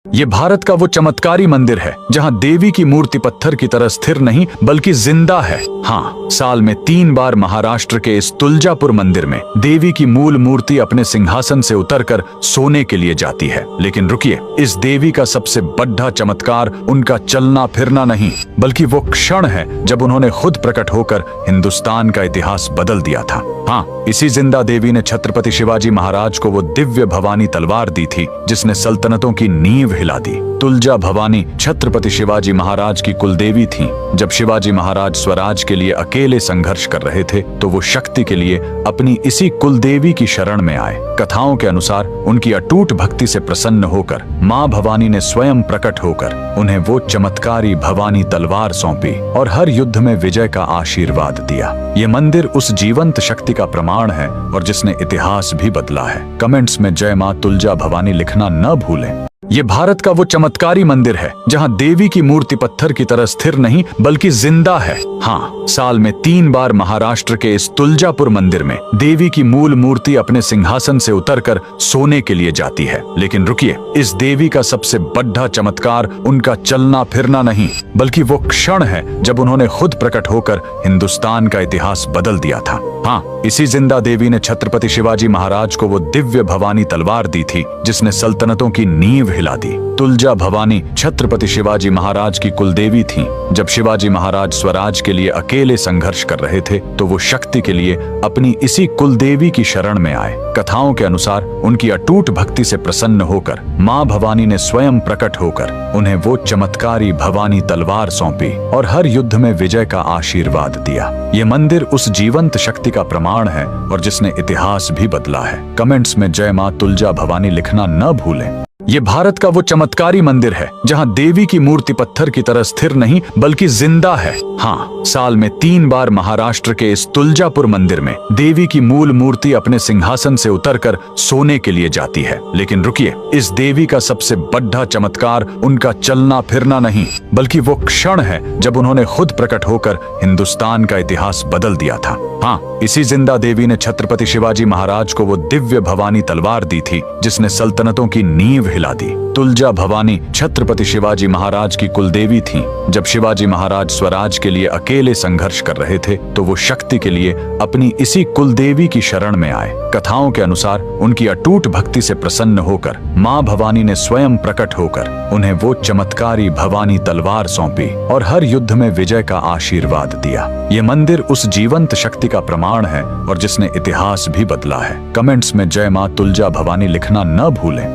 ये भारत का वो चमत्कारी मंदिर है जहाँ देवी की मूर्ति पत्थर की तरह स्थिर नहीं बल्कि जिंदा है। हाँ, साल में 3 बार महाराष्ट्र के इस तुलजापुर मंदिर में देवी की मूल मूर्ति अपने सिंहासन से उतरकर सोने के लिए जाती है। लेकिन रुकिए, इस देवी का सबसे बड़ा चमत्कार उनका चलना फिरना नहीं बल्कि वो क्षण है जब उन्होंने खुद प्रकट होकर हिंदुस्तान का इतिहास बदल दिया था। हाँ, इसी जिंदा देवी ने छत्रपति शिवाजी महाराज को वो दिव्य भवानी तलवार दी थी जिसने सल्तनतों की नींव हिला दी। तुलजा भवानी छत्रपति शिवाजी महाराज की कुलदेवी थी। जब शिवाजी महाराज स्वराज के लिए अकेले संघर्ष कर रहे थे तो वो शक्ति के लिए अपनी इसी कुलदेवी की शरण में आए। कथाओं के अनुसार उनकी अटूट भक्ति से प्रसन्न होकर मां भवानी ने स्वयं प्रकट होकर उन्हें वो चमत्कारी भवानी तलवार सौंपी और हर युद्ध में विजय का आशीर्वाद दिया। ये मंदिर उस जीवंत शक्ति का प्रमाण है और जिसने इतिहास भी बदला है। कमेंट्स में जय मां तुलजा भवानी लिखना न भूलें। ये भारत का वो चमत्कारी मंदिर है जहाँ देवी की मूर्ति पत्थर की तरह स्थिर नहीं बल्कि जिंदा है। हाँ, साल में 3 बार महाराष्ट्र के इस तुलजापुर मंदिर में देवी की मूल मूर्ति अपने सिंहासन से उतरकर सोने के लिए जाती है। लेकिन रुकिए, इस देवी का सबसे बड़ा चमत्कार उनका चलना फिरना नहीं बल्कि वो क्षण है जब उन्होंने खुद प्रकट होकर हिंदुस्तान का इतिहास बदल दिया था। हाँ, इसी जिंदा देवी ने छत्रपति शिवाजी महाराज को वो दिव्य भवानी तलवार दी थी जिसने सल्तनतों की नींव हिला दी। तुलजा भवानी छत्रपति शिवाजी महाराज की कुलदेवी थी। जब शिवाजी महाराज स्वराज के लिए अकेले संघर्ष कर रहे थे तो वो शक्ति के लिए अपनी इसी कुलदेवी की शरण में आए। कथाओं के अनुसार उनकी अटूट भक्ति से प्रसन्न होकर मां भवानी ने स्वयं प्रकट होकर उन्हें वो चमत्कारी भवानी तलवार सौंपी और हर युद्ध में विजय का आशीर्वाद दिया। ये मंदिर उस जीवंत शक्ति का प्रमाण है और जिसने इतिहास भी बदला है। कमेंट्स में जय मां तुलजा भवानी लिखना न भूलें। ये भारत का वो चमत्कारी मंदिर है जहाँ देवी की मूर्ति पत्थर की तरह स्थिर नहीं बल्कि जिंदा है। हाँ, साल में 3 बार महाराष्ट्र के इस तुलजापुर मंदिर में देवी की मूल मूर्ति अपने सिंहासन से उतरकर सोने के लिए जाती है। लेकिन रुकिए, इस देवी का सबसे बड़ा चमत्कार उनका चलना फिरना नहीं बल्कि वो क्षण है जब उन्होंने खुद प्रकट होकर हिंदुस्तान का इतिहास बदल दिया था। हाँ, इसी जिंदा देवी ने छत्रपति शिवाजी महाराज को वो दिव्य भवानी तलवार दी थी जिसने सल्तनतों की नींव हिला दी। तुलजा भवानी छत्रपति शिवाजी महाराज की कुलदेवी थी। जब शिवाजी महाराज स्वराज के लिए अकेले संघर्ष कर रहे थे तो वो शक्ति के लिए अपनी इसी कुलदेवी की शरण में आए। कथाओं के अनुसार उनकी अटूट भक्ति से प्रसन्न होकर मां भवानी ने स्वयं प्रकट होकर उन्हें वो चमत्कारी भवानी तलवार सौंपी और हर युद्ध में विजय का आशीर्वाद दिया। ये मंदिर उस जीवंत शक्ति का प्रमाण है और जिसने इतिहास भी बदला है। कमेंट्स में जय मां तुलजा भवानी लिखना न भूलें।